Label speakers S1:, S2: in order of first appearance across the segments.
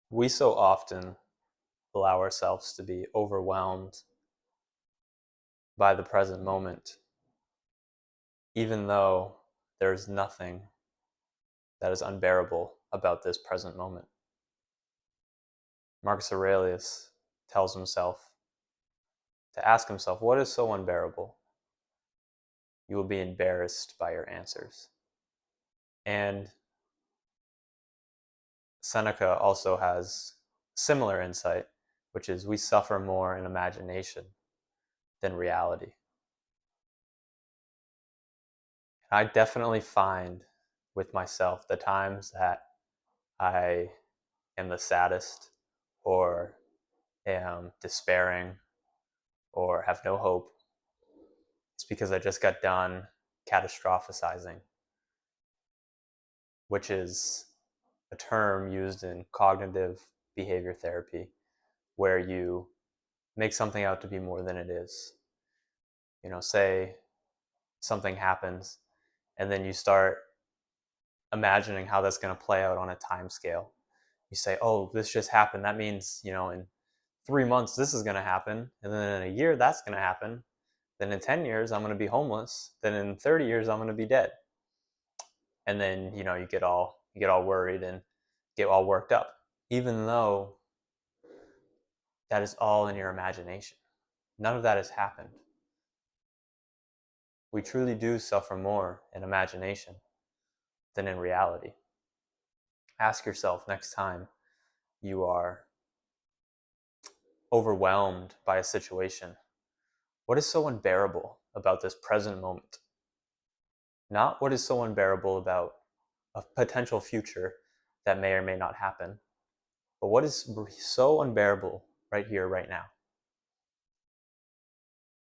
S1: We so often allow ourselves to be overwhelmed by the present moment, even though there's nothing that is unbearable about this present moment. Marcus Aurelius tells himself to ask himself, what is so unbearable? You will be embarrassed by your answers. And Seneca also has similar insight, which is we suffer more in imagination than reality. I definitely find with myself the times that I am the saddest or am despairing or have no hope. It's because I just got done catastrophizing, which is a term used in cognitive behavior therapy where you make something out to be more than it is. Say something happens and then you start imagining how that's going to play out on a time scale. You say, oh, this just happened. That means, in 3 months, this is going to happen. And then in a year, that's going to happen. Then in 10 years, I'm going to be homeless. Then in 30 years, I'm going to be dead. And then, you get all worried and get all worked up, even though that is all in your imagination. None of that has happened. We truly do suffer more in imagination than in reality. Ask yourself next time you are overwhelmed by a situation, what is so unbearable about this present moment? Not what is so unbearable about a potential future that may or may not happen, but what is so unbearable right here, right now?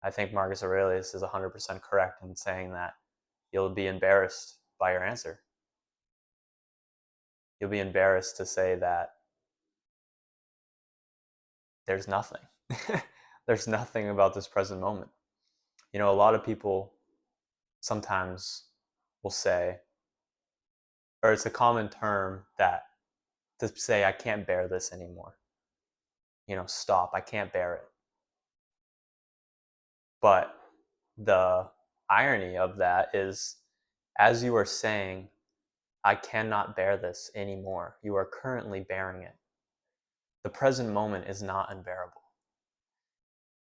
S1: I think Marcus Aurelius is 100% correct in saying that you'll be embarrassed by your answer. You'll be embarrassed to say that there's nothing. There's nothing about this present moment. A lot of people sometimes will say, or it's a common term that to say, I can't bear this anymore. Stop, I can't bear it. But the irony of that is, as you are saying, I cannot bear this anymore, you are currently bearing it. The present moment is not unbearable.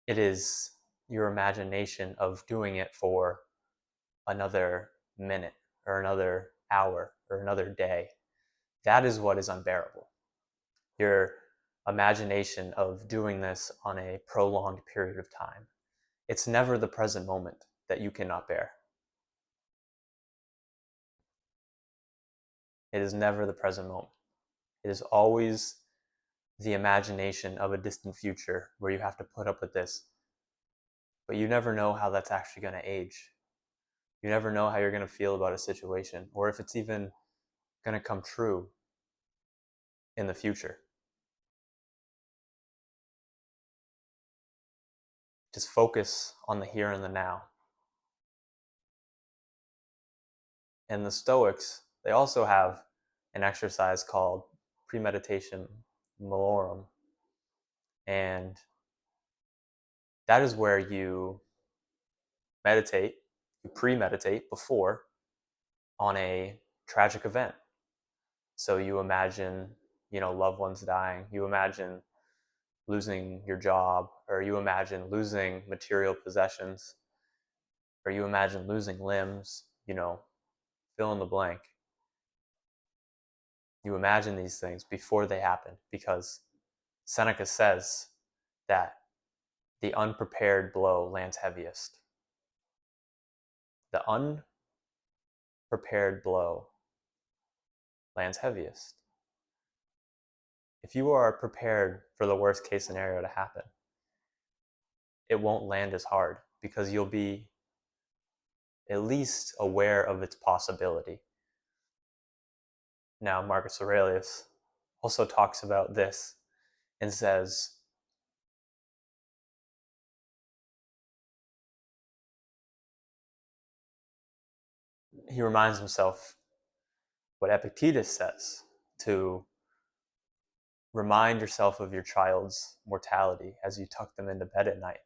S1: It is your imagination of doing it for another minute or another hour or another day. That is what is unbearable. Your imagination of doing this on a prolonged period of time. It's never the present moment that you cannot bear. It is never the present moment. It is always the imagination of a distant future where you have to put up with this. But you never know how that's actually going to age. You never know how you're going to feel about a situation or if it's even going to come true in the future. Just focus on the here and the now. And the Stoics, they also have an exercise called premeditation malorum. And that is where you meditate, you premeditate before on a tragic event. So you imagine, loved ones dying. You imagine losing your job, or you imagine losing material possessions, or you imagine losing limbs, fill in the blank. You imagine these things before they happen because Seneca says that the unprepared blow lands heaviest. The unprepared blow lands heaviest. If you are prepared for the worst case scenario to happen, it won't land as hard because you'll be at least aware of its possibility. Now, Marcus Aurelius also talks about this and says, he reminds himself what Epictetus says to remind yourself of your child's mortality as you tuck them into bed at night.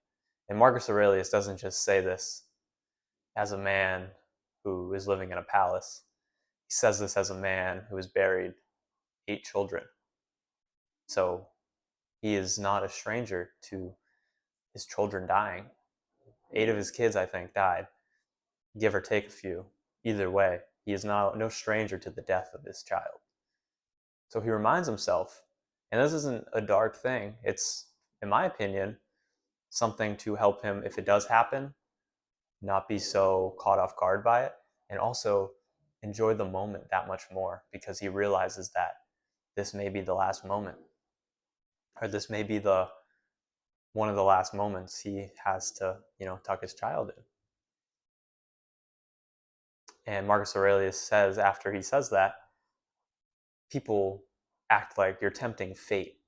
S1: And Marcus Aurelius doesn't just say this as a man who is living in a palace. He says this as a man who has buried 8 children. So he is not a stranger to his children dying. 8 of his kids, I think, died, give or take a few. Either way, he is no stranger to the death of his child. So he reminds himself, and this isn't a dark thing, it's, in my opinion, something to help him, if it does happen, not be so caught off guard by it, and also enjoy the moment that much more, because he realizes that this may be the last moment, or this may be the one of the last moments he has to, tuck his child in. And Marcus Aurelius says, after he says that, people act like you're tempting fate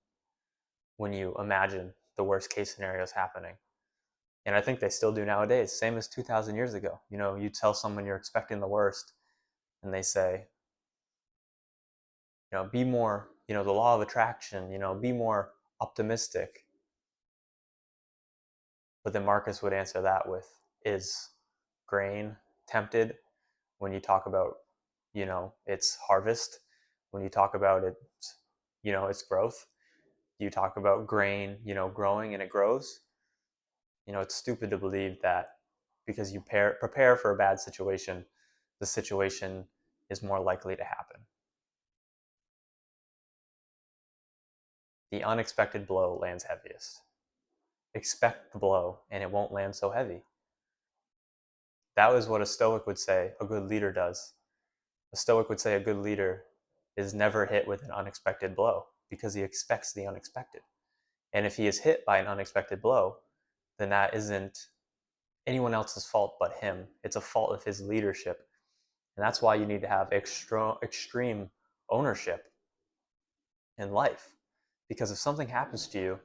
S1: when you imagine the worst case scenarios happening. And I think they still do nowadays, same as 2,000 years ago. You tell someone you're expecting the worst, and they say, be more, the law of attraction, be more optimistic. But then Marcus would answer that with, is grain tempted when you talk about, its harvest? When you talk about it, its growth? You talk about grain, growing and it grows? It's stupid to believe that because you prepare for a bad situation, the situation is more likely to happen. The unexpected blow lands heaviest. Expect the blow and it won't land so heavy. That was what a Stoic would say a good leader does. A Stoic would say a good leader is never hit with an unexpected blow because he expects the unexpected. And if he is hit by an unexpected blow, then that isn't anyone else's fault but him. It's a fault of his leadership. And that's why you need to have extreme ownership in life. Because if something happens to you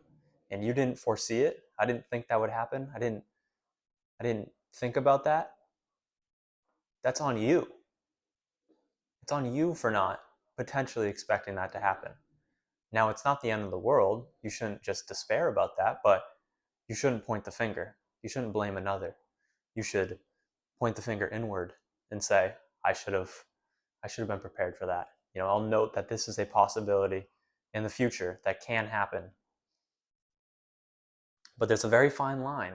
S1: and you didn't foresee it, I didn't think that would happen, I didn't think about that, that's on you. It's on you for not potentially expecting that to happen. Now, it's not the end of the world. You shouldn't just despair about that, but you shouldn't point the finger. You shouldn't blame another. You should point the finger inward and say, I should have been prepared for that. I'll note that this is a possibility in the future that can happen. But there's a very fine line.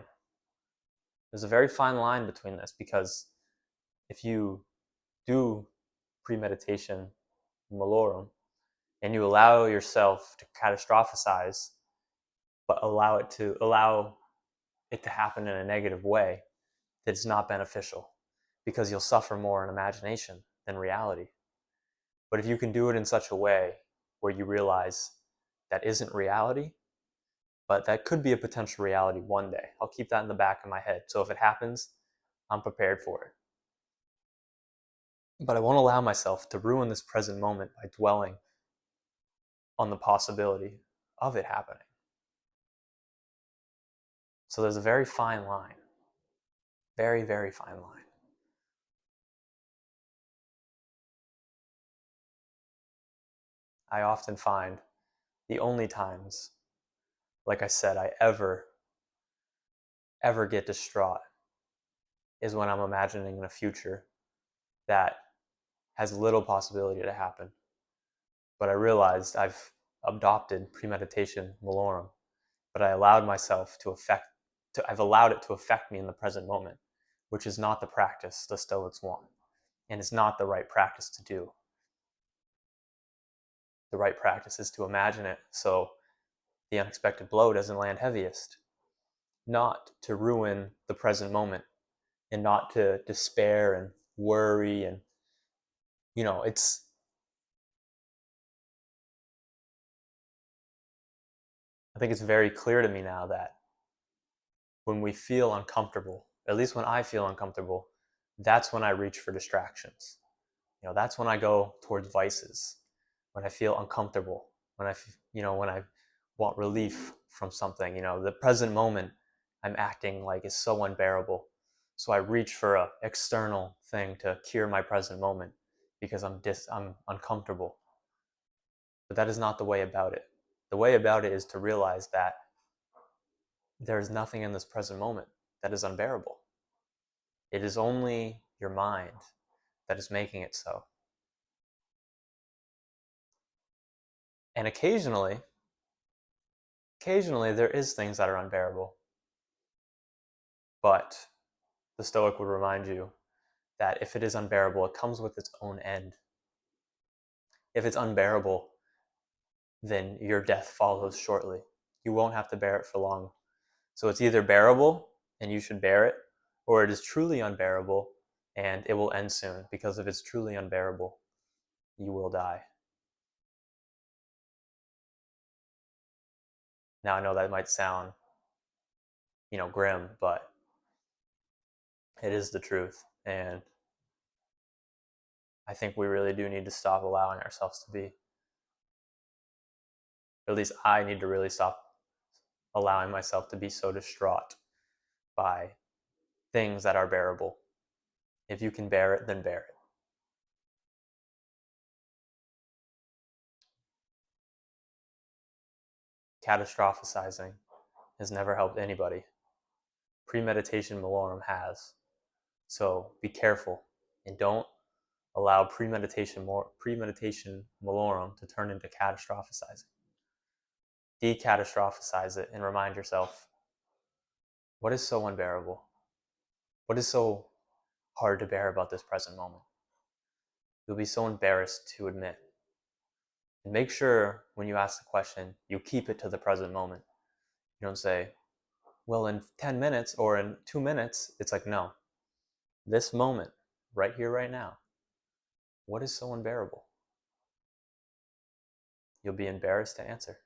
S1: There's a very fine line between this, because if you do premeditation malorum and you allow yourself to catastrophize, but allow it to happen in a negative way, that's not beneficial, because you'll suffer more in imagination than reality. But if you can do it in such a way where you realize that isn't reality, but that could be a potential reality one day, I'll keep that in the back of my head. So if it happens, I'm prepared for it. But I won't allow myself to ruin this present moment by dwelling on the possibility of it happening. So there's a very fine line. Very, very fine line. I often find the only times, like I said, I ever get distraught is when I'm imagining a future that has little possibility to happen. But I realized I've adopted premeditation malorum, but I've allowed it to affect me in the present moment, which is not the practice the Stoics want, and it's not the right practice to do. The right practice is to imagine it so the unexpected blow doesn't land heaviest, not to ruin the present moment, and not to despair and worry. And it's I think it's very clear to me now that when we feel uncomfortable, at least when I feel uncomfortable, that's when I reach for distractions. That's when I go towards vices. When I feel uncomfortable, when I want relief from something, the present moment I'm acting like is so unbearable. So I reach for an external thing to cure my present moment because I'm uncomfortable. But that is not the way about it. The way about it is to realize that there is nothing in this present moment that is unbearable. It is only your mind that is making it so. And occasionally there is things that are unbearable. But the Stoic would remind you that if it is unbearable, it comes with its own end. If it's unbearable, then your death follows shortly. You won't have to bear it for long. So it's either bearable and you should bear it, or it is truly unbearable and it will end soon, because if it's truly unbearable, you will die. Now I know that might sound, grim, but it is the truth. And I think we really do need to stop allowing ourselves to be, or at least I need to really stop allowing myself to be so distraught by things that are bearable. If you can bear it, then bear it. Catastrophizing has never helped anybody. Premeditation malorum has. So be careful and don't allow premeditation malorum to turn into catastrophizing. Decatastrophize it and remind yourself, what is so unbearable? What is so hard to bear about this present moment? You'll be so embarrassed to admit. And make sure when you ask the question, you keep it to the present moment. You don't say, well, in 10 minutes or in 2 minutes. It's like, no, this moment, right here, right now, what is so unbearable? You'll be embarrassed to answer.